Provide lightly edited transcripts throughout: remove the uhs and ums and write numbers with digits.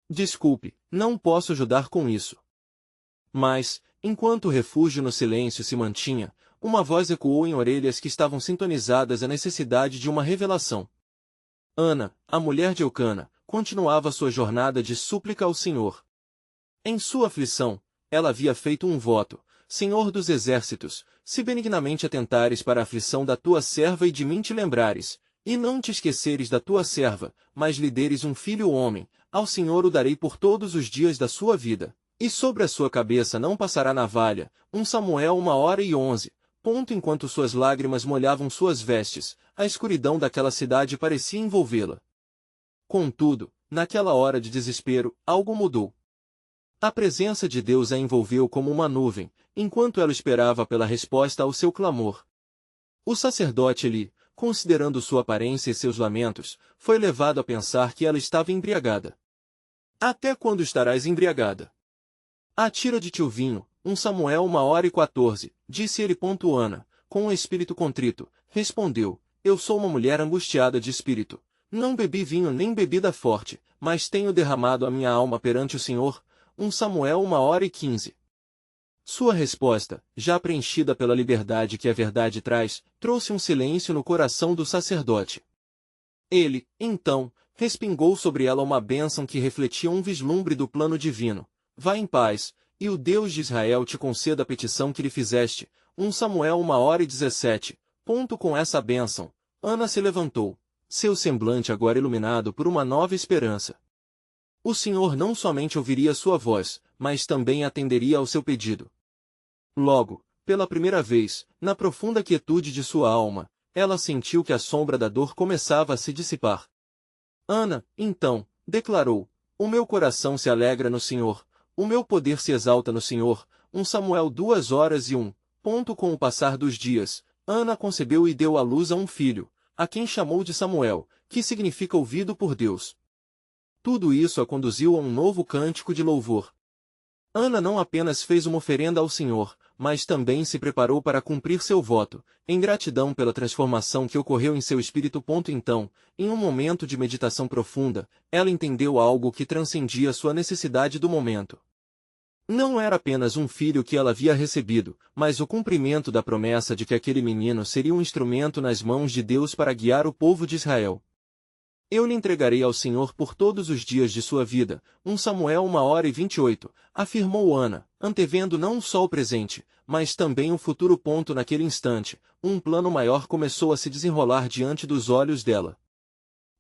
Desculpe, não posso ajudar com isso. Mas, enquanto o refúgio no silêncio se mantinha, uma voz ecoou em orelhas que estavam sintonizadas à necessidade de uma revelação. Ana, a mulher de Eucana, continuava sua jornada de súplica ao Senhor. Em sua aflição, ela havia feito um voto: Senhor dos exércitos, se benignamente atentares para a aflição da tua serva e de mim te lembrares, e não te esqueceres da tua serva, mas lhe deres um filho homem, ao Senhor o darei por todos os dias da sua vida, e sobre a sua cabeça não passará navalha. 1 Samuel 1h11. Enquanto suas lágrimas molhavam suas vestes, a escuridão daquela cidade parecia envolvê-la. Contudo, naquela hora de desespero, algo mudou. A presença de Deus a envolveu como uma nuvem, enquanto ela esperava pela resposta ao seu clamor. O sacerdote Eli, considerando sua aparência e seus lamentos, foi levado a pensar que ela estava embriagada. Até quando estarás embriagada? Atira-te o vinho. 1 Samuel 1h14, disse ele. Ana, com o espírito contrito, respondeu: Eu sou uma mulher angustiada de espírito. Não bebi vinho nem bebida forte, mas tenho derramado a minha alma perante o Senhor. 1 Samuel 1h15. Sua resposta, já preenchida pela liberdade que a verdade traz, trouxe um silêncio no coração do sacerdote. Ele, então, respingou sobre ela uma bênção que refletia um vislumbre do plano divino. Vá em paz, e o Deus de Israel te conceda a petição que lhe fizeste. 1 Samuel 1h17. Com essa bênção, Ana se levantou, seu semblante agora iluminado por uma nova esperança. O Senhor não somente ouviria sua voz, mas também atenderia ao seu pedido. Logo, pela primeira vez, na profunda quietude de sua alma, ela sentiu que a sombra da dor começava a se dissipar. Ana, então, declarou: O meu coração se alegra no Senhor, o meu poder se exalta no Senhor. 1 Samuel 2h01. Com o passar dos dias, Ana concebeu e deu à luz a um filho, a quem chamou de Samuel, que significa ouvido por Deus. Tudo isso a conduziu a um novo cântico de louvor. Ana não apenas fez uma oferenda ao Senhor, mas também se preparou para cumprir seu voto, em gratidão pela transformação que ocorreu em seu espírito. Então, em um momento de meditação profunda, ela entendeu algo que transcendia sua necessidade do momento. Não era apenas um filho que ela havia recebido, mas o cumprimento da promessa de que aquele menino seria um instrumento nas mãos de Deus para guiar o povo de Israel. Eu lhe entregarei ao Senhor por todos os dias de sua vida. 1 Samuel 1h28, afirmou Ana, antevendo não só o presente, mas também o futuro. Naquele instante, um plano maior começou a se desenrolar diante dos olhos dela.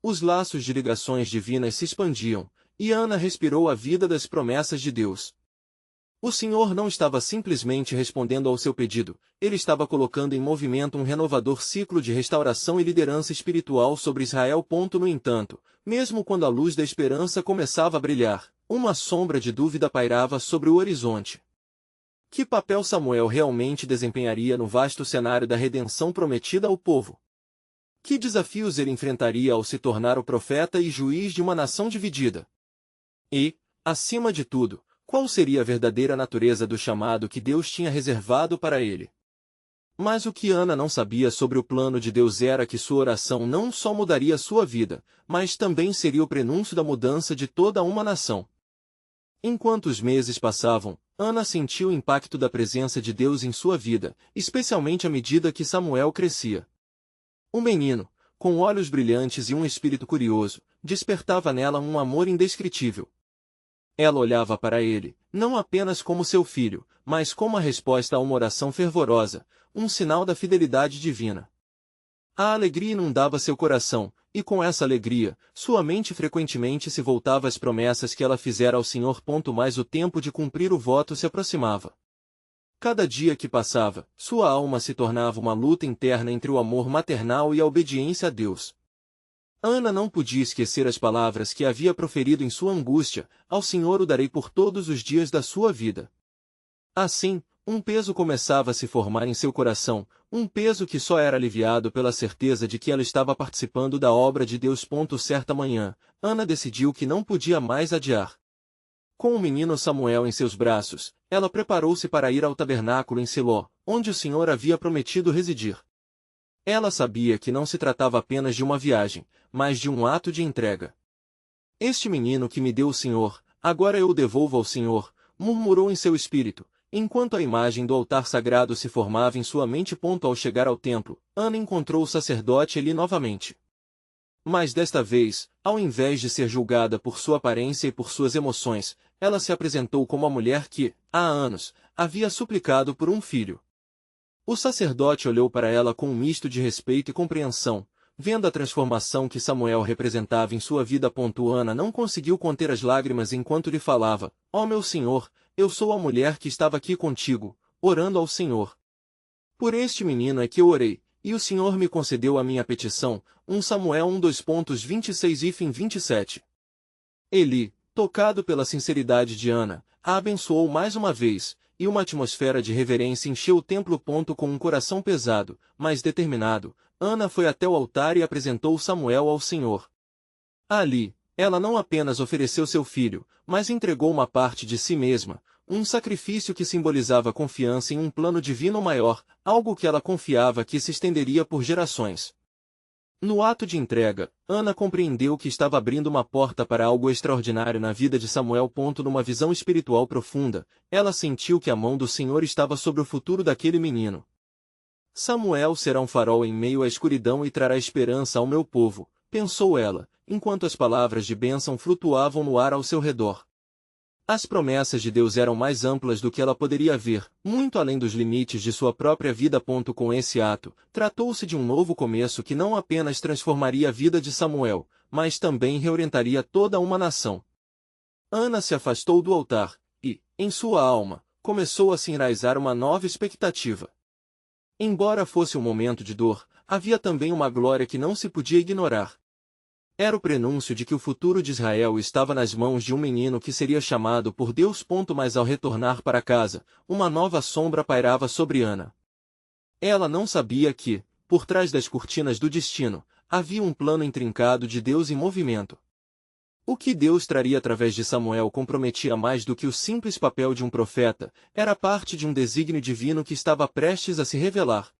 Os laços de ligações divinas se expandiam, e Ana respirou a vida das promessas de Deus. O Senhor não estava simplesmente respondendo ao seu pedido, ele estava colocando em movimento um renovador ciclo de restauração e liderança espiritual sobre Israel. No entanto, mesmo quando a luz da esperança começava a brilhar, uma sombra de dúvida pairava sobre o horizonte. Que papel Samuel realmente desempenharia no vasto cenário da redenção prometida ao povo? Que desafios ele enfrentaria ao se tornar o profeta e juiz de uma nação dividida? E, acima de tudo, qual seria a verdadeira natureza do chamado que Deus tinha reservado para ele? Mas o que Ana não sabia sobre o plano de Deus era que sua oração não só mudaria sua vida, mas também seria o prenúncio da mudança de toda uma nação. Enquanto os meses passavam, Ana sentiu o impacto da presença de Deus em sua vida, especialmente à medida que Samuel crescia. O menino, com olhos brilhantes e um espírito curioso, despertava nela um amor indescritível. Ela olhava para ele, não apenas como seu filho, mas como a resposta a uma oração fervorosa, um sinal da fidelidade divina. A alegria inundava seu coração, e com essa alegria, sua mente frequentemente se voltava às promessas que ela fizera ao Senhor. Mas o tempo de cumprir o voto se aproximava. Cada dia que passava, sua alma se tornava uma luta interna entre o amor maternal e a obediência a Deus. Ana não podia esquecer as palavras que havia proferido em sua angústia: ao Senhor o darei por todos os dias da sua vida. Assim, um peso começava a se formar em seu coração, um peso que só era aliviado pela certeza de que ela estava participando da obra de Deus. Certa manhã, Ana decidiu que não podia mais adiar. Com o menino Samuel em seus braços, ela preparou-se para ir ao tabernáculo em Siló, onde o Senhor havia prometido residir. Ela sabia que não se tratava apenas de uma viagem, mas de um ato de entrega. Este menino que me deu o Senhor, agora eu o devolvo ao Senhor, murmurou em seu espírito, enquanto a imagem do altar sagrado se formava em sua mente. Ao chegar ao templo, Ana encontrou o sacerdote Eli novamente. Mas desta vez, ao invés de ser julgada por sua aparência e por suas emoções, ela se apresentou como a mulher que, há anos, havia suplicado por um filho. O sacerdote olhou para ela com um misto de respeito e compreensão, vendo a transformação que Samuel representava em sua vida. Ana não conseguiu conter as lágrimas enquanto lhe falava: Ó meu Senhor, eu sou a mulher que estava aqui contigo, orando ao Senhor. Por este menino é que eu orei, e o Senhor me concedeu a minha petição. 1 Samuel 1:26-27. Eli, tocado pela sinceridade de Ana, a abençoou mais uma vez, e uma atmosfera de reverência encheu o templo. Com um coração pesado, mas determinado, Ana foi até o altar e apresentou Samuel ao Senhor. Ali, ela não apenas ofereceu seu filho, mas entregou uma parte de si mesma, um sacrifício que simbolizava confiança em um plano divino maior, algo que ela confiava que se estenderia por gerações. No ato de entrega, Ana compreendeu que estava abrindo uma porta para algo extraordinário na vida de Samuel. Numa visão espiritual profunda, ela sentiu que a mão do Senhor estava sobre o futuro daquele menino. Samuel será um farol em meio à escuridão e trará esperança ao meu povo, pensou ela, enquanto as palavras de bênção flutuavam no ar ao seu redor. As promessas de Deus eram mais amplas do que ela poderia ver, muito além dos limites de sua própria vida. Com esse ato, tratou-se de um novo começo que não apenas transformaria a vida de Samuel, mas também reorientaria toda uma nação. Ana se afastou do altar, e, em sua alma, começou a se enraizar uma nova expectativa. Embora fosse um momento de dor, havia também uma glória que não se podia ignorar. Era o prenúncio de que o futuro de Israel estava nas mãos de um menino que seria chamado por Deus. Mas ao retornar para casa, uma nova sombra pairava sobre Ana. Ela não sabia que, por trás das cortinas do destino, havia um plano intrincado de Deus em movimento. O que Deus traria através de Samuel comprometia mais do que o simples papel de um profeta, era parte de um desígnio divino que estava prestes a se revelar.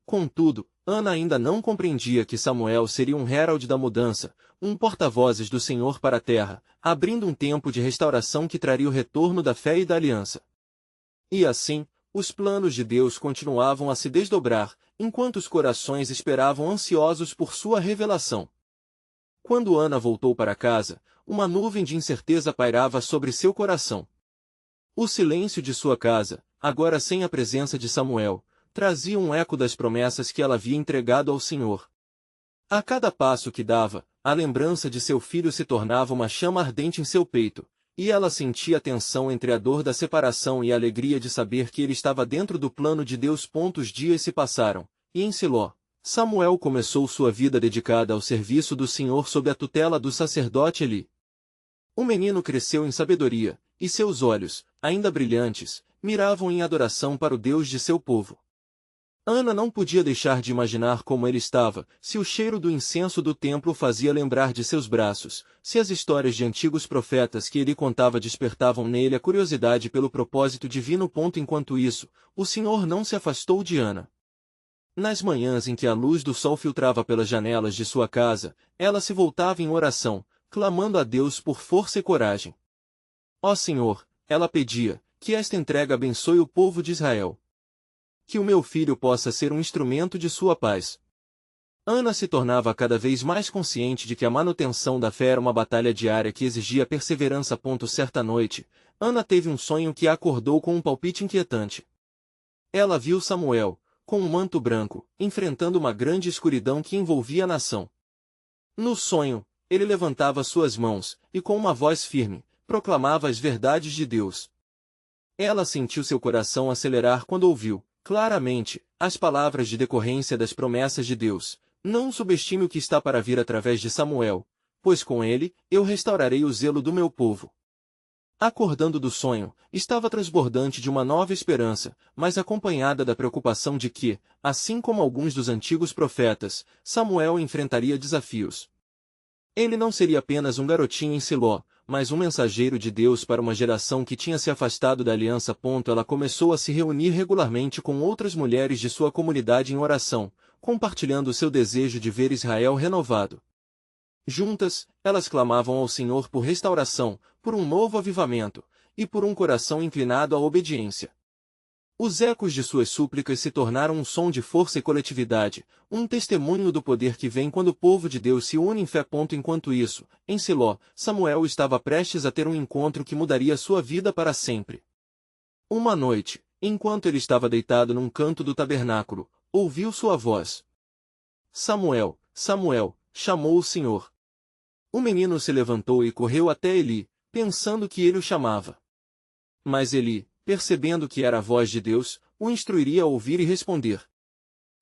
Contudo, Ana ainda não compreendia que Samuel seria um herald da mudança, um porta-vozes do Senhor para a terra, abrindo um tempo de restauração que traria o retorno da fé e da aliança. E assim, os planos de Deus continuavam a se desdobrar, enquanto os corações esperavam ansiosos por sua revelação. Quando Ana voltou para casa, uma nuvem de incerteza pairava sobre seu coração. O silêncio de sua casa, agora sem a presença de Samuel, trazia um eco das promessas que ela havia entregado ao Senhor. A cada passo que dava, a lembrança de seu filho se tornava uma chama ardente em seu peito, e ela sentia a tensão entre a dor da separação e a alegria de saber que ele estava dentro do plano de Deus. Os dias se passaram, e em Siló, Samuel começou sua vida dedicada ao serviço do Senhor sob a tutela do sacerdote Eli. O menino cresceu em sabedoria, e seus olhos, ainda brilhantes, miravam em adoração para o Deus de seu povo. Ana não podia deixar de imaginar como ele estava, se o cheiro do incenso do templo o fazia lembrar de seus braços, se as histórias de antigos profetas que ele contava despertavam nele a curiosidade pelo propósito divino. Enquanto isso, o Senhor não se afastou de Ana. Nas manhãs em que a luz do sol filtrava pelas janelas de sua casa, ela se voltava em oração, clamando a Deus por força e coragem. Ó Senhor, ela pedia, que esta entrega abençoe o povo de Israel. Que o meu filho possa ser um instrumento de sua paz. Ana se tornava cada vez mais consciente de que a manutenção da fé era uma batalha diária que exigia perseverança. Certa noite, Ana teve um sonho que a acordou com um palpite inquietante. Ela viu Samuel, com um manto branco, enfrentando uma grande escuridão que envolvia a nação. No sonho, ele levantava suas mãos, e com uma voz firme, proclamava as verdades de Deus. Ela sentiu seu coração acelerar quando ouviu, claramente, as palavras de decorrência das promessas de Deus: não subestime o que está para vir através de Samuel, pois com ele, eu restaurarei o zelo do meu povo. Acordando do sonho, estava transbordante de uma nova esperança, mas acompanhada da preocupação de que, assim como alguns dos antigos profetas, Samuel enfrentaria desafios. Ele não seria apenas um garotinho em Siló, mas um mensageiro de Deus para uma geração que tinha se afastado da aliança. Ela começou a se reunir regularmente com outras mulheres de sua comunidade em oração, compartilhando seu desejo de ver Israel renovado. Juntas, elas clamavam ao Senhor por restauração, por um novo avivamento, e por um coração inclinado à obediência. Os ecos de suas súplicas se tornaram um som de força e coletividade, um testemunho do poder que vem quando o povo de Deus se une em fé. Enquanto isso, em Siló, Samuel estava prestes a ter um encontro que mudaria sua vida para sempre. Uma noite, enquanto ele estava deitado num canto do tabernáculo, ouviu sua voz. Samuel, Samuel, chamou o Senhor. O menino se levantou e correu até Eli, pensando que ele o chamava. Mas Eli, percebendo que era a voz de Deus, o instruiria a ouvir e responder.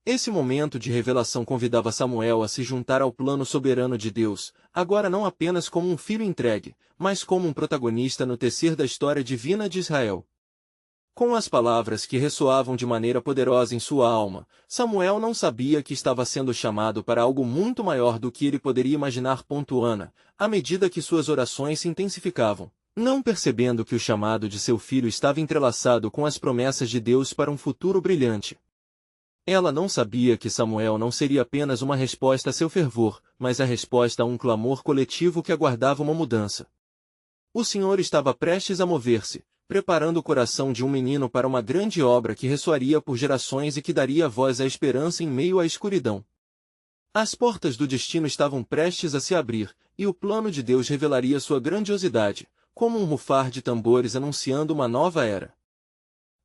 Esse momento de revelação convidava Samuel a se juntar ao plano soberano de Deus, agora não apenas como um filho entregue, mas como um protagonista no tecer da história divina de Israel. Com as palavras que ressoavam de maneira poderosa em sua alma, Samuel não sabia que estava sendo chamado para algo muito maior do que ele poderia imaginar. Ana, à medida que suas orações se intensificavam, não percebendo que o chamado de seu filho estava entrelaçado com as promessas de Deus para um futuro brilhante. Ela não sabia que Samuel não seria apenas uma resposta a seu fervor, mas a resposta a um clamor coletivo que aguardava uma mudança. O Senhor estava prestes a mover-se, preparando o coração de um menino para uma grande obra que ressoaria por gerações e que daria voz à esperança em meio à escuridão. As portas do destino estavam prestes a se abrir, e o plano de Deus revelaria sua grandiosidade, como um rufar de tambores anunciando uma nova era.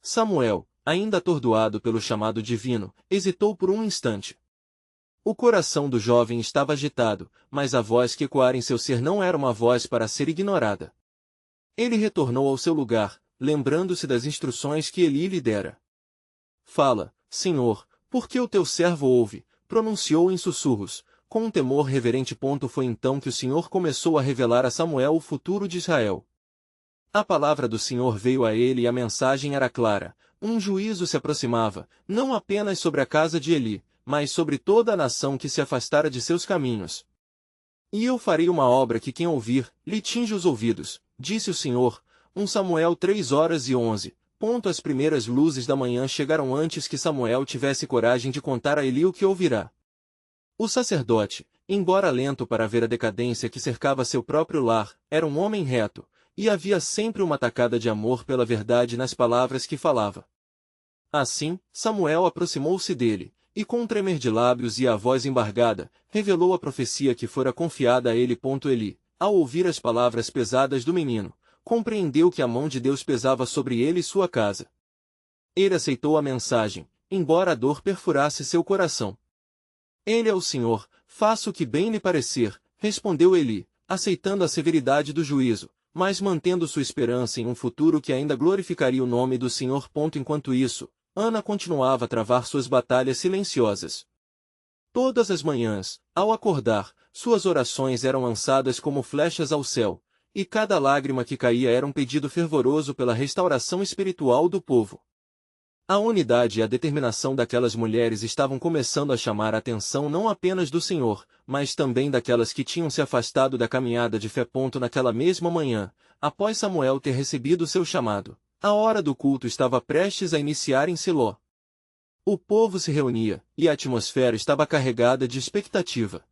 Samuel, ainda atordoado pelo chamado divino, hesitou por um instante. O coração do jovem estava agitado, mas a voz que ecoara em seu ser não era uma voz para ser ignorada. Ele retornou ao seu lugar, lembrando-se das instruções que Eli lhe dera. Fala, Senhor, porque o teu servo ouve, pronunciou em sussurros, com um temor reverente. Foi então que o Senhor começou a revelar a Samuel o futuro de Israel. A palavra do Senhor veio a ele e a mensagem era clara: um juízo se aproximava, não apenas sobre a casa de Eli, mas sobre toda a nação que se afastara de seus caminhos. E eu farei uma obra que quem ouvir, lhe tinge os ouvidos, disse o Senhor. 1 Samuel 3:11. As primeiras luzes da manhã chegaram antes que Samuel tivesse coragem de contar a Eli o que ouvirá. O sacerdote, embora lento para ver a decadência que cercava seu próprio lar, era um homem reto, e havia sempre uma tacada de amor pela verdade nas palavras que falava. Assim, Samuel aproximou-se dele, e com um tremer de lábios e a voz embargada, revelou a profecia que fora confiada a ele. Eli, ao ouvir as palavras pesadas do menino, compreendeu que a mão de Deus pesava sobre ele e sua casa. Ele aceitou a mensagem, embora a dor perfurasse seu coração. Ele é o Senhor, faça o que bem lhe parecer, respondeu Eli, aceitando a severidade do juízo, mas mantendo sua esperança em um futuro que ainda glorificaria o nome do Senhor. Enquanto isso, Ana continuava a travar suas batalhas silenciosas. Todas as manhãs, ao acordar, suas orações eram lançadas como flechas ao céu, e cada lágrima que caía era um pedido fervoroso pela restauração espiritual do povo. A unidade e a determinação daquelas mulheres estavam começando a chamar a atenção não apenas do Senhor, mas também daquelas que tinham se afastado da caminhada de fé. Naquela mesma manhã, após Samuel ter recebido seu chamado, a hora do culto estava prestes a iniciar em Siló. O povo se reunia, e a atmosfera estava carregada de expectativa.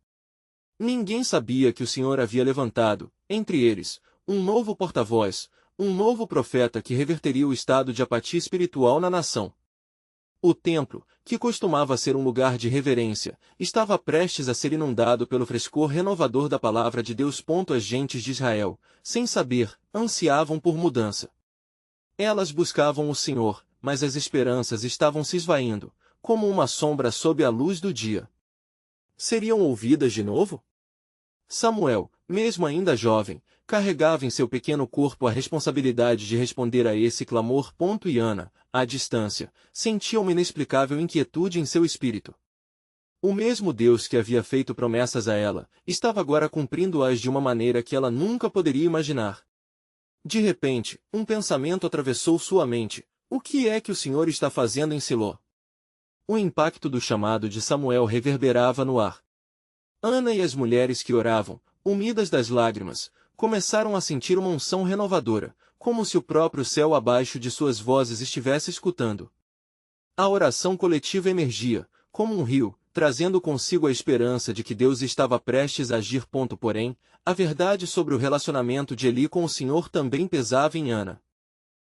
Ninguém sabia que o Senhor havia levantado, entre eles, um novo porta-voz, um novo profeta que reverteria o estado de apatia espiritual na nação. O templo, que costumava ser um lugar de reverência, estava prestes a ser inundado pelo frescor renovador da palavra de Deus. As gentes de Israel, sem saber, ansiavam por mudança. Elas buscavam o Senhor, mas as esperanças estavam se esvaindo, como uma sombra sob a luz do dia. Seriam ouvidas de novo? Samuel, mesmo ainda jovem, carregava em seu pequeno corpo a responsabilidade de responder a esse clamor. E Ana, à distância, sentia uma inexplicável inquietude em seu espírito. O mesmo Deus que havia feito promessas a ela, estava agora cumprindo-as de uma maneira que ela nunca poderia imaginar. De repente, um pensamento atravessou sua mente: o que é que o Senhor está fazendo em Siló? O impacto do chamado de Samuel reverberava no ar. Ana e as mulheres que oravam, umidas das lágrimas, começaram a sentir uma unção renovadora, como se o próprio céu abaixo de suas vozes estivesse escutando. A oração coletiva emergia, como um rio, trazendo consigo a esperança de que Deus estava prestes a agir. Porém, a verdade sobre o relacionamento de Eli com o Senhor também pesava em Ana.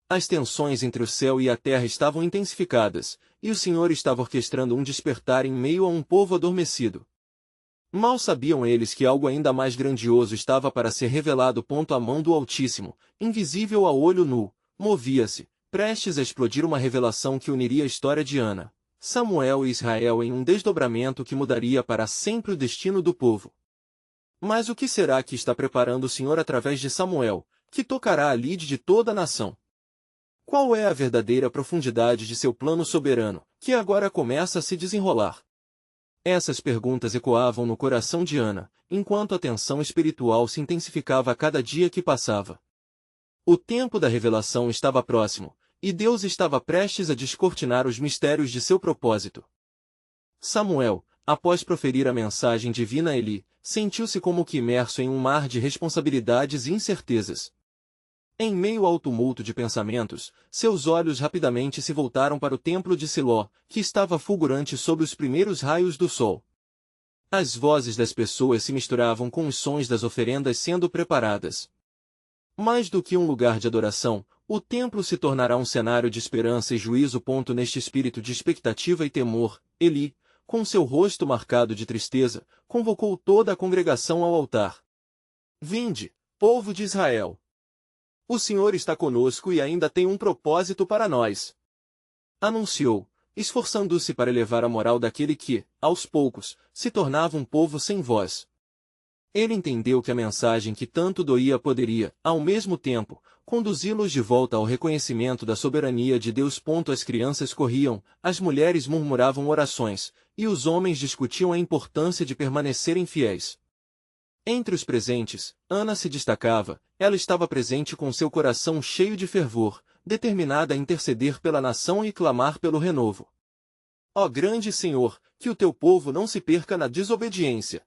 As tensões entre o céu e a terra estavam intensificadas, e o Senhor estava orquestrando um despertar em meio a um povo adormecido. Mal sabiam eles que algo ainda mais grandioso estava para ser revelado. A mão do Altíssimo, invisível a olho nu, movia-se, prestes a explodir uma revelação que uniria a história de Ana, Samuel e Israel em um desdobramento que mudaria para sempre o destino do povo. Mas o que será que está preparando o Senhor através de Samuel, que tocará a lide de toda a nação? Qual é a verdadeira profundidade de seu plano soberano, que agora começa a se desenrolar? Essas perguntas ecoavam no coração de Ana, enquanto a tensão espiritual se intensificava a cada dia que passava. O tempo da revelação estava próximo, e Deus estava prestes a descortinar os mistérios de seu propósito. Samuel, após proferir a mensagem divina a Eli, sentiu-se como que imerso em um mar de responsabilidades e incertezas. Em meio ao tumulto de pensamentos, seus olhos rapidamente se voltaram para o templo de Siló, que estava fulgurante sob os primeiros raios do sol. As vozes das pessoas se misturavam com os sons das oferendas sendo preparadas. Mais do que um lugar de adoração, o templo se tornará um cenário de esperança e juízo. Neste espírito de expectativa e temor, Eli, com seu rosto marcado de tristeza, convocou toda a congregação ao altar. Vinde, povo de Israel! O Senhor está conosco e ainda tem um propósito para nós. Anunciou, esforçando-se para elevar a moral daquele que, aos poucos, se tornava um povo sem voz. Ele entendeu que a mensagem que tanto doía poderia, ao mesmo tempo, conduzi-los de volta ao reconhecimento da soberania de Deus. As crianças corriam, as mulheres murmuravam orações, e os homens discutiam a importância de permanecerem fiéis. Entre os presentes, Ana se destacava. Ela estava presente com seu coração cheio de fervor, determinada a interceder pela nação e clamar pelo renovo. Ó grande Senhor, que o teu povo não se perca na desobediência.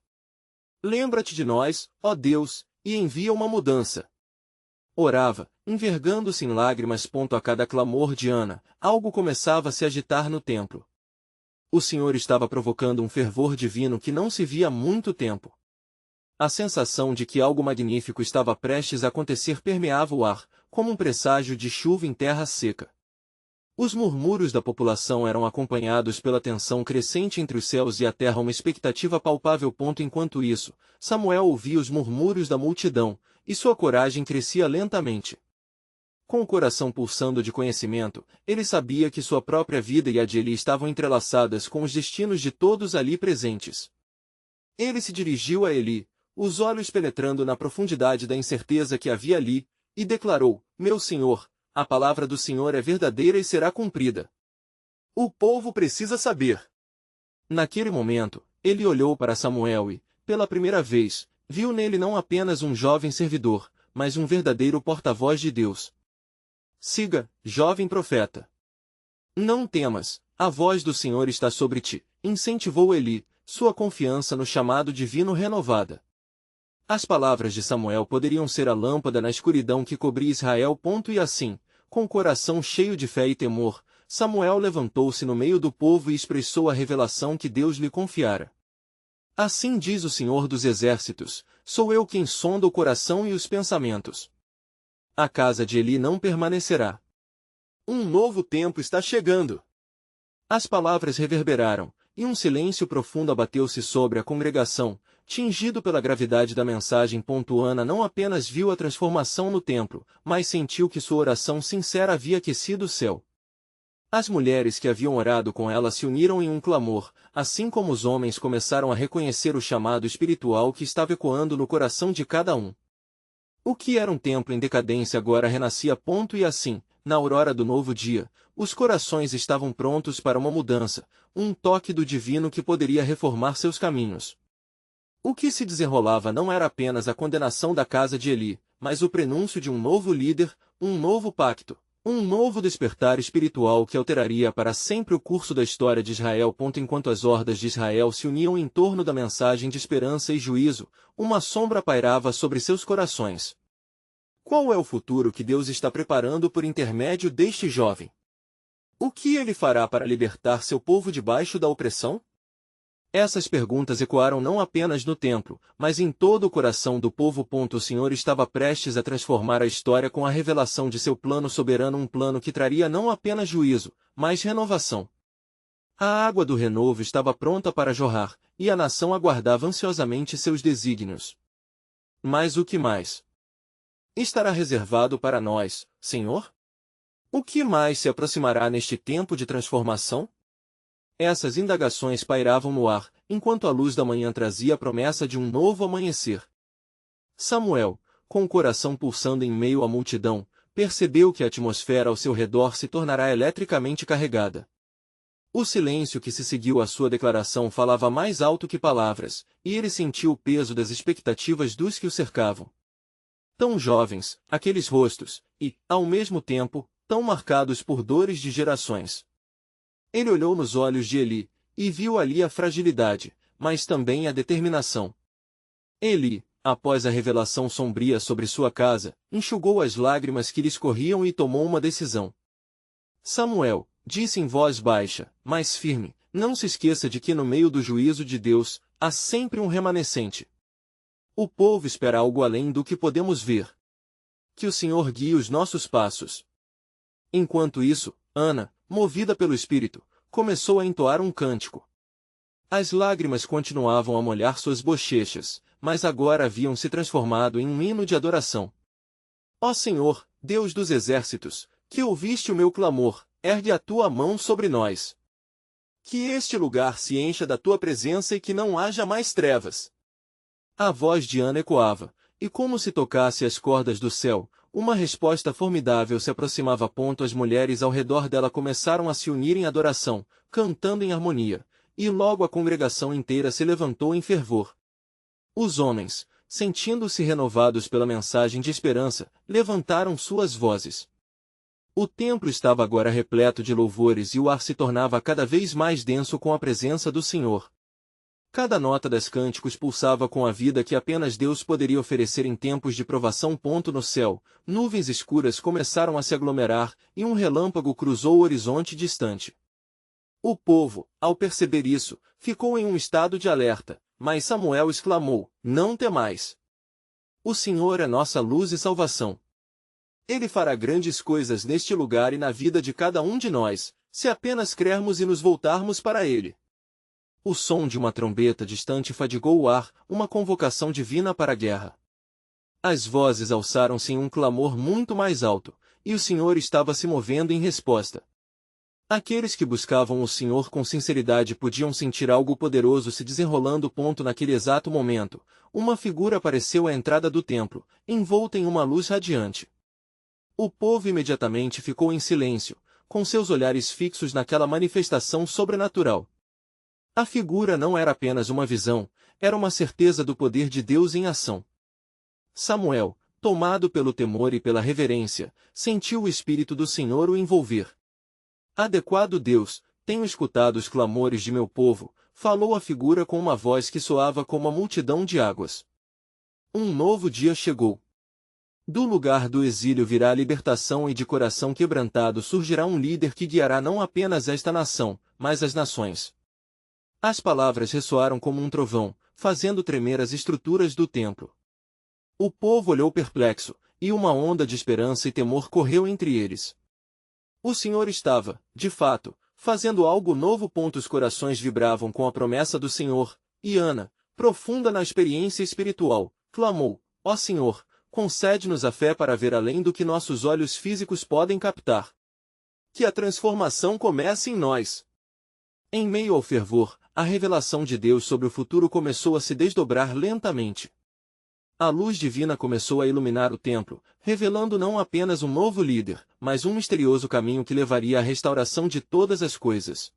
Lembra-te de nós, ó Deus, e envia uma mudança. Orava, envergando-se em lágrimas. A cada clamor de Ana, algo começava a se agitar no templo. O Senhor estava provocando um fervor divino que não se via há muito tempo. A sensação de que algo magnífico estava prestes a acontecer permeava o ar, como um presságio de chuva em terra seca. Os murmúrios da população eram acompanhados pela tensão crescente entre os céus e a terra, uma expectativa palpável. Enquanto isso, Samuel ouvia os murmúrios da multidão, e sua coragem crescia lentamente. Com o coração pulsando de conhecimento, ele sabia que sua própria vida e a de Eli estavam entrelaçadas com os destinos de todos ali presentes. Ele se dirigiu a Eli, os olhos penetrando na profundidade da incerteza que havia ali, e declarou: Meu senhor, a palavra do Senhor é verdadeira e será cumprida. O povo precisa saber. Naquele momento, ele olhou para Samuel e, pela primeira vez, viu nele não apenas um jovem servidor, mas um verdadeiro porta-voz de Deus. Siga, jovem profeta. Não temas, a voz do Senhor está sobre ti, incentivou Eli, sua confiança no chamado divino renovada. As palavras de Samuel poderiam ser a lâmpada na escuridão que cobria Israel. E assim, com o coração cheio de fé e temor, Samuel levantou-se no meio do povo e expressou a revelação que Deus lhe confiara. Assim diz o Senhor dos Exércitos: sou eu quem sonda o coração e os pensamentos. A casa de Eli não permanecerá. Um novo tempo está chegando. As palavras reverberaram, e um silêncio profundo abateu-se sobre a congregação, tingido pela gravidade da mensagem. Ana não apenas viu a transformação no templo, mas sentiu que sua oração sincera havia aquecido o céu. As mulheres que haviam orado com ela se uniram em um clamor, assim como os homens começaram a reconhecer o chamado espiritual que estava ecoando no coração de cada um. O que era um templo em decadência agora renascia. E assim, na aurora do novo dia, os corações estavam prontos para uma mudança, um toque do divino que poderia reformar seus caminhos. O que se desenrolava não era apenas a condenação da casa de Eli, mas o prenúncio de um novo líder, um novo pacto, um novo despertar espiritual que alteraria para sempre o curso da história de Israel. Enquanto as hordas de Israel se uniam em torno da mensagem de esperança e juízo, uma sombra pairava sobre seus corações. Qual é o futuro que Deus está preparando por intermédio deste jovem? O que ele fará para libertar seu povo debaixo da opressão? Essas perguntas ecoaram não apenas no templo, mas em todo o coração do povo. O Senhor estava prestes a transformar a história com a revelação de seu plano soberano, um plano que traria não apenas juízo, mas renovação. A água do renovo estava pronta para jorrar, e a nação aguardava ansiosamente seus desígnios. Mas o que mais estará reservado para nós, Senhor? O que mais se aproximará neste tempo de transformação? Essas indagações pairavam no ar, enquanto a luz da manhã trazia a promessa de um novo amanhecer. Samuel, com o coração pulsando em meio à multidão, percebeu que a atmosfera ao seu redor se tornará eletricamente carregada. O silêncio que se seguiu à sua declaração falava mais alto que palavras, e ele sentiu o peso das expectativas dos que o cercavam. Tão jovens, aqueles rostos, e, ao mesmo tempo, tão marcados por dores de gerações. Ele olhou nos olhos de Eli, e viu ali a fragilidade, mas também a determinação. Eli, após a revelação sombria sobre sua casa, enxugou as lágrimas que lhe escorriam e tomou uma decisão. Samuel, disse em voz baixa, mas firme, não se esqueça de que no meio do juízo de Deus, há sempre um remanescente. O povo espera algo além do que podemos ver. Que o Senhor guie os nossos passos. Enquanto isso, Ana, movida pelo Espírito, começou a entoar um cântico. As lágrimas continuavam a molhar suas bochechas, mas agora haviam se transformado em um hino de adoração. Ó Senhor, Deus dos exércitos, que ouviste o meu clamor, ergue a tua mão sobre nós. Que este lugar se encha da tua presença e que não haja mais trevas. A voz de Ana ecoava, e como se tocasse as cordas do céu, uma resposta formidável se aproximava. As mulheres ao redor dela começaram a se unir em adoração, cantando em harmonia, e logo a congregação inteira se levantou em fervor. Os homens, sentindo-se renovados pela mensagem de esperança, levantaram suas vozes. O templo estava agora repleto de louvores e o ar se tornava cada vez mais denso com a presença do Senhor. Cada nota das cânticos pulsava com a vida que apenas Deus poderia oferecer em tempos de provação. No céu, nuvens escuras começaram a se aglomerar, e um relâmpago cruzou o horizonte distante. O povo, ao perceber isso, ficou em um estado de alerta, mas Samuel exclamou, não temais. O Senhor é nossa luz e salvação. Ele fará grandes coisas neste lugar e na vida de cada um de nós, se apenas crermos e nos voltarmos para Ele. O som de uma trombeta distante fadigou o ar, uma convocação divina para a guerra. As vozes alçaram-se em um clamor muito mais alto, e o Senhor estava se movendo em resposta. Aqueles que buscavam o Senhor com sinceridade podiam sentir algo poderoso se desenrolando. Naquele exato momento, uma figura apareceu à entrada do templo, envolta em uma luz radiante. O povo imediatamente ficou em silêncio, com seus olhares fixos naquela manifestação sobrenatural. A figura não era apenas uma visão, era uma certeza do poder de Deus em ação. Samuel, tomado pelo temor e pela reverência, sentiu o Espírito do Senhor o envolver. Adequado Deus, tenho escutado os clamores de meu povo, falou a figura com uma voz que soava como a multidão de águas. Um novo dia chegou. Do lugar do exílio virá a libertação e de coração quebrantado surgirá um líder que guiará não apenas esta nação, mas as nações. As palavras ressoaram como um trovão, fazendo tremer as estruturas do templo. O povo olhou perplexo, e uma onda de esperança e temor correu entre eles. O Senhor estava, de fato, fazendo algo novo. Os corações vibravam com a promessa do Senhor, e Ana, profunda na experiência espiritual, clamou, ó Senhor, concede-nos a fé para ver além do que nossos olhos físicos podem captar. Que a transformação comece em nós. Em meio ao fervor, a revelação de Deus sobre o futuro começou a se desdobrar lentamente. A luz divina começou a iluminar o templo, revelando não apenas um novo líder, mas um misterioso caminho que levaria à restauração de todas as coisas.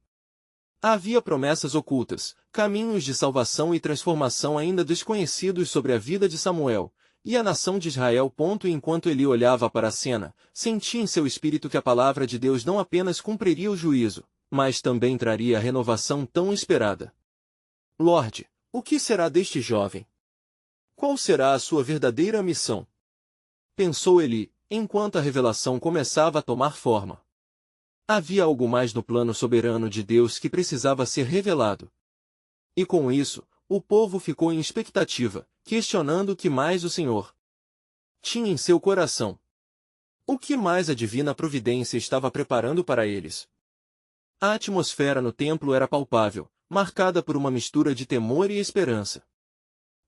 Havia promessas ocultas, caminhos de salvação e transformação ainda desconhecidos sobre a vida de Samuel, e a nação de Israel. Enquanto Eli olhava para a cena, sentia em seu espírito que a palavra de Deus não apenas cumpriria o juízo, mas também traria a renovação tão esperada. Lorde, o que será deste jovem? Qual será a sua verdadeira missão? Pensou Eli, enquanto a revelação começava a tomar forma. Havia algo mais no plano soberano de Deus que precisava ser revelado. E com isso, o povo ficou em expectativa, questionando o que mais o Senhor tinha em seu coração. O que mais a divina providência estava preparando para eles? A atmosfera no templo era palpável, marcada por uma mistura de temor e esperança.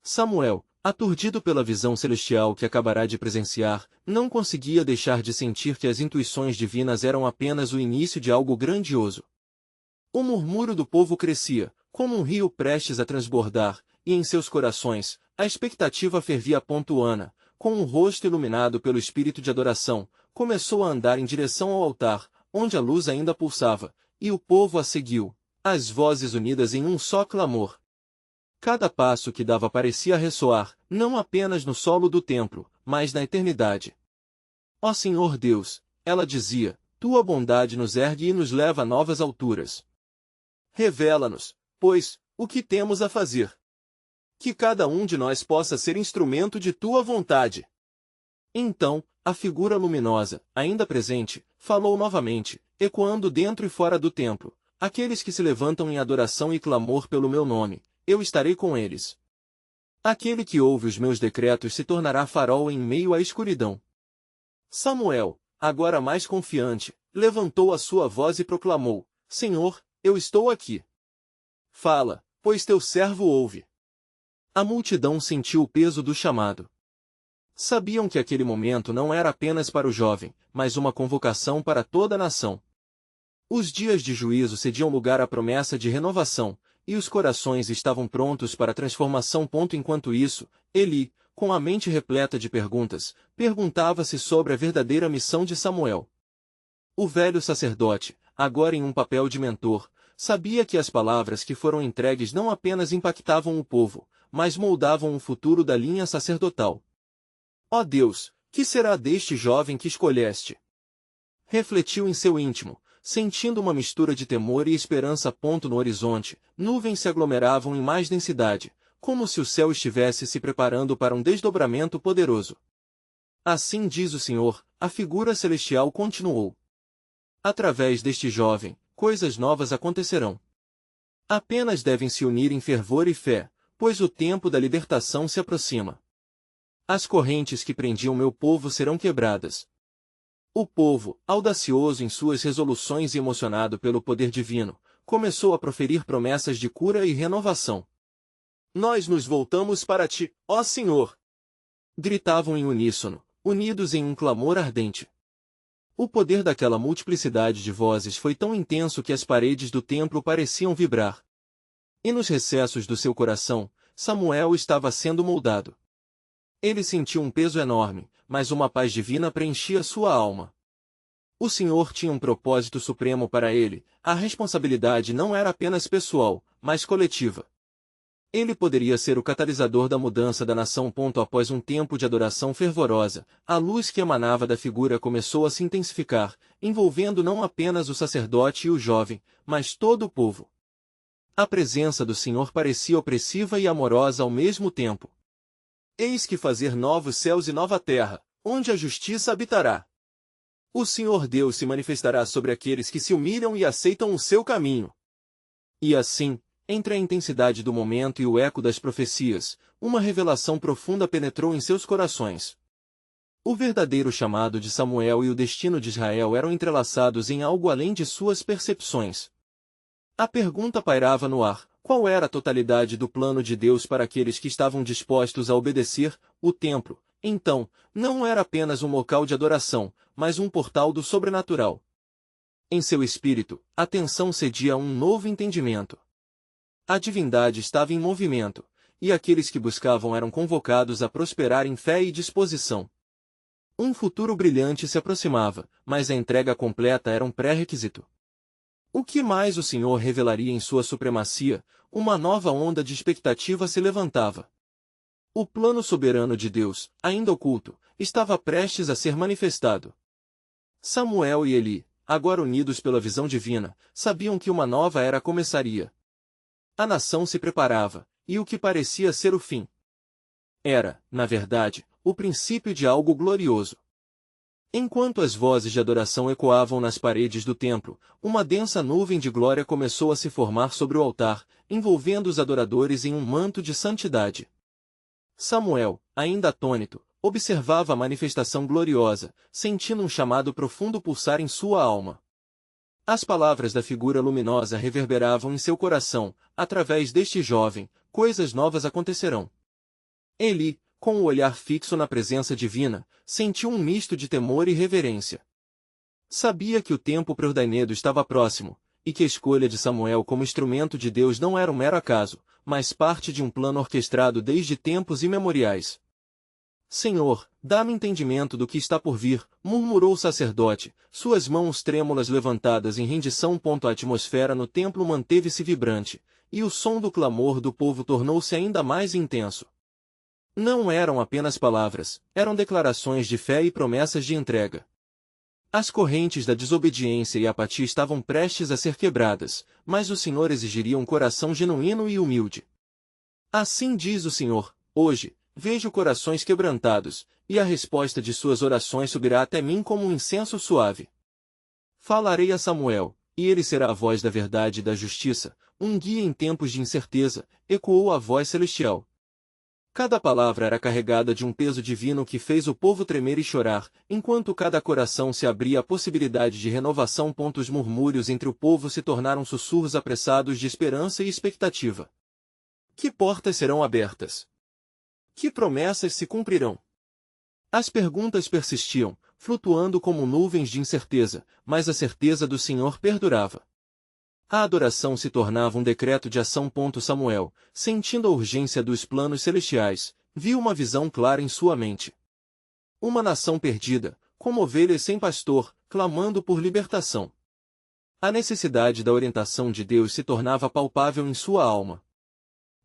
Samuel, aturdido pela visão celestial que acabará de presenciar, não conseguia deixar de sentir que as intuições divinas eram apenas o início de algo grandioso. O murmúrio do povo crescia, como um rio prestes a transbordar, e em seus corações, a expectativa fervia. Ana, com o rosto iluminado pelo espírito de adoração, começou a andar em direção ao altar, onde a luz ainda pulsava, e o povo a seguiu, as vozes unidas em um só clamor. Cada passo que dava parecia ressoar, não apenas no solo do templo, mas na eternidade. Ó Senhor Deus, ela dizia, tua bondade nos ergue e nos leva a novas alturas. Revela-nos, pois, o que temos a fazer. Que cada um de nós possa ser instrumento de tua vontade. Então, a figura luminosa, ainda presente, falou novamente, ecoando dentro e fora do templo: aqueles que se levantam em adoração e clamor pelo meu nome, eu estarei com eles. Aquele que ouve os meus decretos se tornará farol em meio à escuridão. Samuel, agora mais confiante, levantou a sua voz e proclamou: Senhor, eu estou aqui. Fala, pois teu servo ouve. A multidão sentiu o peso do chamado. Sabiam que aquele momento não era apenas para o jovem, mas uma convocação para toda a nação. Os dias de juízo cediam lugar à promessa de renovação, e os corações estavam prontos para a transformação. Enquanto isso, Eli, com a mente repleta de perguntas, perguntava-se sobre a verdadeira missão de Samuel. O velho sacerdote, agora em um papel de mentor, sabia que as palavras que foram entregues não apenas impactavam o povo, mas moldavam o futuro da linha sacerdotal. Ó Deus, que será deste jovem que escolheste? Refletiu em seu íntimo, sentindo uma mistura de temor e esperança. No horizonte, nuvens se aglomeravam em mais densidade, como se o céu estivesse se preparando para um desdobramento poderoso. Assim diz o Senhor, a figura celestial continuou. Através deste jovem, coisas novas acontecerão. Apenas devem se unir em fervor e fé, pois o tempo da libertação se aproxima. As correntes que prendiam meu povo serão quebradas. O povo, audacioso em suas resoluções e emocionado pelo poder divino, começou a proferir promessas de cura e renovação. Nós nos voltamos para ti, ó Senhor! Gritavam em uníssono, unidos em um clamor ardente. O poder daquela multiplicidade de vozes foi tão intenso que as paredes do templo pareciam vibrar. E nos recessos do seu coração, Samuel estava sendo moldado. Ele sentiu um peso enorme, mas uma paz divina preenchia sua alma. O Senhor tinha um propósito supremo para ele, a responsabilidade não era apenas pessoal, mas coletiva. Ele poderia ser o catalisador da mudança da nação. Após um tempo de adoração fervorosa, a luz que emanava da figura começou a se intensificar, envolvendo não apenas o sacerdote e o jovem, mas todo o povo. A presença do Senhor parecia opressiva e amorosa ao mesmo tempo. Eis que fazer novos céus e nova terra, onde a justiça habitará. O Senhor Deus se manifestará sobre aqueles que se humilham e aceitam o seu caminho. E assim, entre a intensidade do momento e o eco das profecias, uma revelação profunda penetrou em seus corações. O verdadeiro chamado de Samuel e o destino de Israel eram entrelaçados em algo além de suas percepções. A pergunta pairava no ar: qual era a totalidade do plano de Deus para aqueles que estavam dispostos a obedecer? O templo, então, não era apenas um local de adoração, mas um portal do sobrenatural. Em seu espírito, a tensão cedia a um novo entendimento. A divindade estava em movimento, e aqueles que buscavam eram convocados a prosperar em fé e disposição. Um futuro brilhante se aproximava, mas a entrega completa era um pré-requisito. O que mais o Senhor revelaria em sua supremacia? Uma nova onda de expectativa se levantava. O plano soberano de Deus, ainda oculto, estava prestes a ser manifestado. Samuel e Eli, agora unidos pela visão divina, sabiam que uma nova era começaria. A nação se preparava, e o que parecia ser o fim era, na verdade, o princípio de algo glorioso. Enquanto as vozes de adoração ecoavam nas paredes do templo, uma densa nuvem de glória começou a se formar sobre o altar, envolvendo os adoradores em um manto de santidade. Samuel, ainda atônito, observava a manifestação gloriosa, sentindo um chamado profundo pulsar em sua alma. As palavras da figura luminosa reverberavam em seu coração: através deste jovem, coisas novas acontecerão. Eli, com o olhar fixo na presença divina, sentiu um misto de temor e reverência. Sabia que o tempo preordainedo estava próximo, e que a escolha de Samuel como instrumento de Deus não era um mero acaso, mas parte de um plano orquestrado desde tempos imemoriais. Senhor, dá-me entendimento do que está por vir, murmurou o sacerdote, suas mãos trêmulas levantadas em rendição. A atmosfera no templo manteve-se vibrante, e o som do clamor do povo tornou-se ainda mais intenso. Não eram apenas palavras, eram declarações de fé e promessas de entrega. As correntes da desobediência e apatia estavam prestes a ser quebradas, mas o Senhor exigiria um coração genuíno e humilde. Assim diz o Senhor: hoje, vejo corações quebrantados, e a resposta de suas orações subirá até mim como um incenso suave. Falarei a Samuel, e ele será a voz da verdade e da justiça, um guia em tempos de incerteza, ecoou a voz celestial. Cada palavra era carregada de um peso divino que fez o povo tremer e chorar, enquanto cada coração se abria à possibilidade de renovação. Os murmúrios entre o povo se tornaram sussurros apressados de esperança e expectativa. Que portas serão abertas? Que promessas se cumprirão? As perguntas persistiam, flutuando como nuvens de incerteza, mas a certeza do Senhor perdurava. A adoração se tornava um decreto de ação. Samuel, sentindo a urgência dos planos celestiais, viu uma visão clara em sua mente. Uma nação perdida, como ovelhas sem pastor, clamando por libertação. A necessidade da orientação de Deus se tornava palpável em sua alma.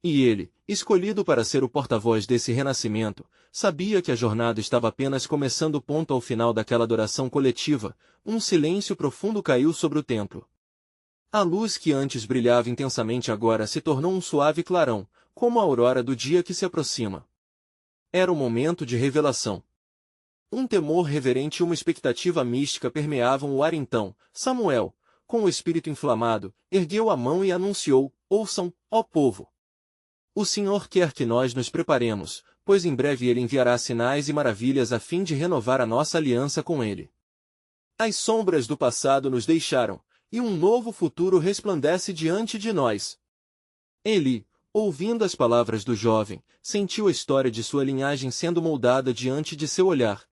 E ele, escolhido para ser o porta-voz desse renascimento, sabia que a jornada estava apenas começando. Ao final daquela adoração coletiva, um silêncio profundo caiu sobre o templo. A luz que antes brilhava intensamente agora se tornou um suave clarão, como a aurora do dia que se aproxima. Era o momento de revelação. Um temor reverente e uma expectativa mística permeavam o ar. Então, Samuel, com o espírito inflamado, ergueu a mão e anunciou: ouçam, ó povo! O Senhor quer que nós nos preparemos, pois em breve Ele enviará sinais e maravilhas a fim de renovar a nossa aliança com Ele. As sombras do passado nos deixaram, e um novo futuro resplandece diante de nós. Eli, ouvindo as palavras do jovem, sentiu a história de sua linhagem sendo moldada diante de seu olhar.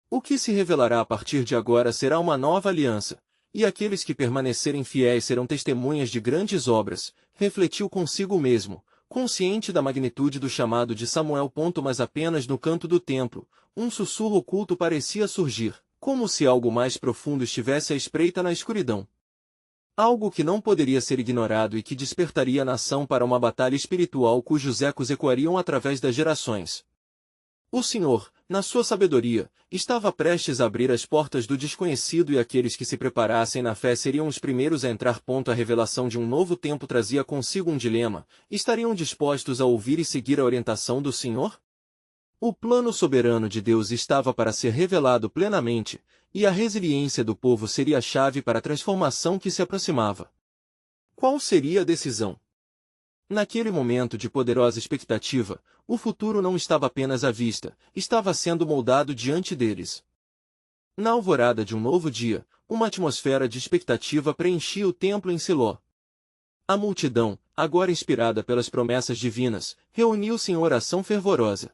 O que se revelará a partir de agora será uma nova aliança, e aqueles que permanecerem fiéis serão testemunhas de grandes obras, refletiu consigo mesmo, consciente da magnitude do chamado de Samuel. Mas apenas no canto do templo, um sussurro oculto parecia surgir, como se algo mais profundo estivesse à espreita na escuridão. Algo que não poderia ser ignorado e que despertaria a nação para uma batalha espiritual cujos ecos ecoariam através das gerações. O Senhor, na sua sabedoria, estava prestes a abrir as portas do desconhecido e aqueles que se preparassem na fé seriam os primeiros a entrar. A revelação de um novo tempo trazia consigo um dilema: estariam dispostos a ouvir e seguir a orientação do Senhor? O plano soberano de Deus estava para ser revelado plenamente, e a resiliência do povo seria a chave para a transformação que se aproximava. Qual seria a decisão? Naquele momento de poderosa expectativa, o futuro não estava apenas à vista, estava sendo moldado diante deles. Na alvorada de um novo dia, uma atmosfera de expectativa preenchia o templo em Siló. A multidão, agora inspirada pelas promessas divinas, reuniu-se em oração fervorosa.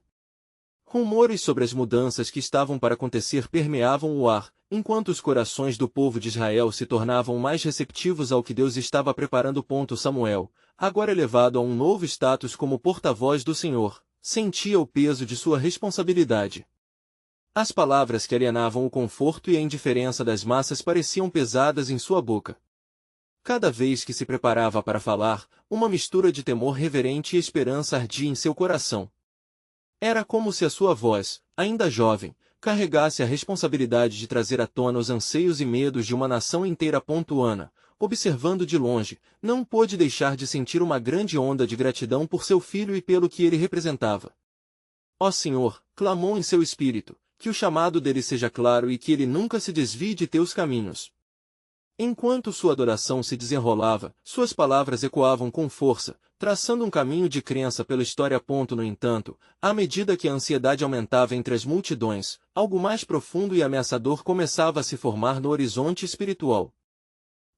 Rumores sobre as mudanças que estavam para acontecer permeavam o ar, enquanto os corações do povo de Israel se tornavam mais receptivos ao que Deus estava preparando. Samuel, agora elevado a um novo status como porta-voz do Senhor, sentia o peso de sua responsabilidade. As palavras que alienavam o conforto e a indiferença das massas pareciam pesadas em sua boca. Cada vez que se preparava para falar, uma mistura de temor reverente e esperança ardia em seu coração. Era como se a sua voz, ainda jovem, carregasse a responsabilidade de trazer à tona os anseios e medos de uma nação inteira. Ana, observando de longe, não pôde deixar de sentir uma grande onda de gratidão por seu filho e pelo que ele representava. Ó Senhor, clamou em seu espírito, que o chamado dele seja claro e que ele nunca se desvie de teus caminhos. Enquanto sua adoração se desenrolava, suas palavras ecoavam com força, traçando um caminho de crença pela história. No entanto, à medida que a ansiedade aumentava entre as multidões, algo mais profundo e ameaçador começava a se formar no horizonte espiritual.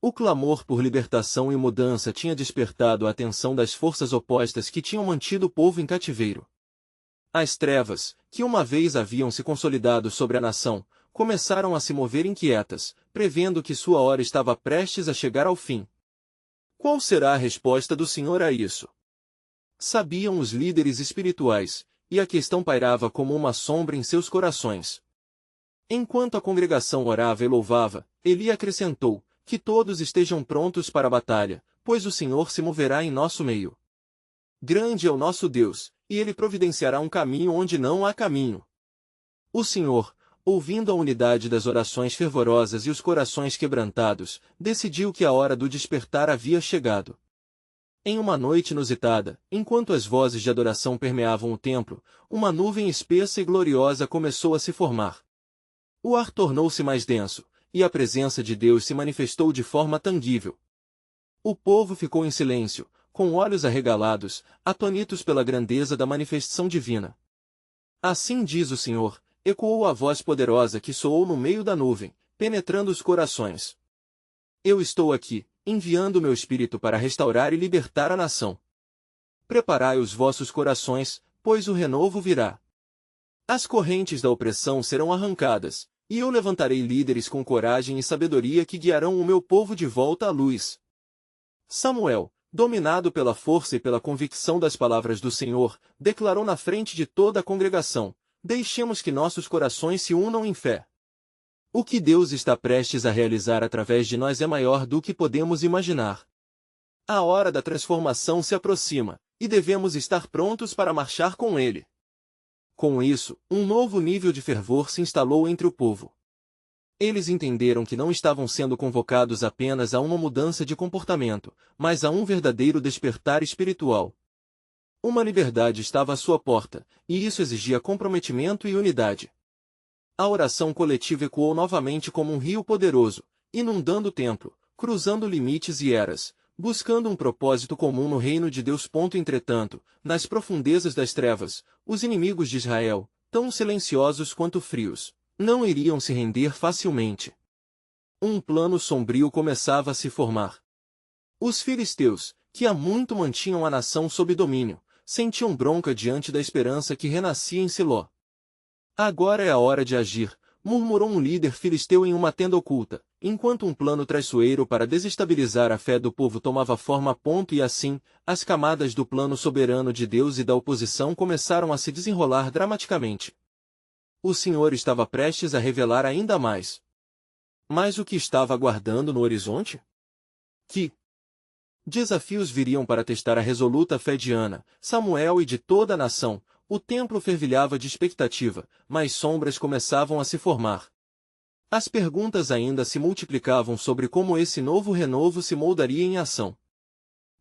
O clamor por libertação e mudança tinha despertado a atenção das forças opostas que tinham mantido o povo em cativeiro. As trevas, que uma vez haviam se consolidado sobre a nação, começaram a se mover inquietas, prevendo que sua hora estava prestes a chegar ao fim. Qual será a resposta do Senhor a isso? Sabiam os líderes espirituais, e a questão pairava como uma sombra em seus corações. Enquanto a congregação orava e louvava, Eli acrescentou: que todos estejam prontos para a batalha, pois o Senhor se moverá em nosso meio. Grande é o nosso Deus, e Ele providenciará um caminho onde não há caminho. O Senhor, ouvindo a unidade das orações fervorosas e os corações quebrantados, decidiu que a hora do despertar havia chegado. Em uma noite inusitada, enquanto as vozes de adoração permeavam o templo, uma nuvem espessa e gloriosa começou a se formar. O ar tornou-se mais denso, e a presença de Deus se manifestou de forma tangível. O povo ficou em silêncio, com olhos arregalados, atônitos pela grandeza da manifestação divina. Assim diz o Senhor, ecoou a voz poderosa que soou no meio da nuvem, penetrando os corações. Eu estou aqui, enviando meu Espírito para restaurar e libertar a nação. Preparai os vossos corações, pois o renovo virá. As correntes da opressão serão arrancadas, e eu levantarei líderes com coragem e sabedoria que guiarão o meu povo de volta à luz. Samuel, dominado pela força e pela convicção das palavras do Senhor, declarou na frente de toda a congregação: deixemos que nossos corações se unam em fé. O que Deus está prestes a realizar através de nós é maior do que podemos imaginar. A hora da transformação se aproxima, e devemos estar prontos para marchar com Ele. Com isso, um novo nível de fervor se instalou entre o povo. Eles entenderam que não estavam sendo convocados apenas a uma mudança de comportamento, mas a um verdadeiro despertar espiritual. Uma liberdade estava à sua porta, e isso exigia comprometimento e unidade. A oração coletiva ecoou novamente como um rio poderoso, inundando o templo, cruzando limites e eras, buscando um propósito comum no reino de Deus. Entretanto, nas profundezas das trevas, os inimigos de Israel, tão silenciosos quanto frios, não iriam se render facilmente. Um plano sombrio começava a se formar. Os filisteus, que há muito mantinham a nação sob domínio, sentiam bronca diante da esperança que renascia em Siló. Agora é a hora de agir, murmurou um líder filisteu em uma tenda oculta, enquanto um plano traiçoeiro para desestabilizar a fé do povo tomava forma. E assim, as camadas do plano soberano de Deus e da oposição começaram a se desenrolar dramaticamente. O Senhor estava prestes a revelar ainda mais. Mas o que estava aguardando no horizonte? Que desafios viriam para testar a resoluta fé de Ana, Samuel e de toda a nação? O templo fervilhava de expectativa, mas sombras começavam a se formar. As perguntas ainda se multiplicavam sobre como esse novo renovo se moldaria em ação.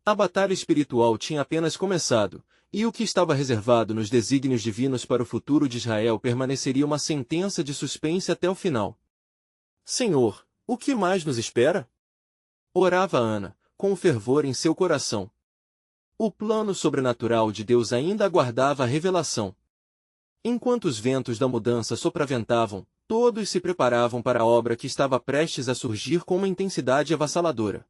A batalha espiritual tinha apenas começado, e o que estava reservado nos desígnios divinos para o futuro de Israel permaneceria uma sentença de suspense até o final. Senhor, o que mais nos espera? Orava Ana, com fervor em seu coração. O plano sobrenatural de Deus ainda aguardava a revelação. Enquanto os ventos da mudança sopraventavam, todos se preparavam para a obra que estava prestes a surgir com uma intensidade avassaladora.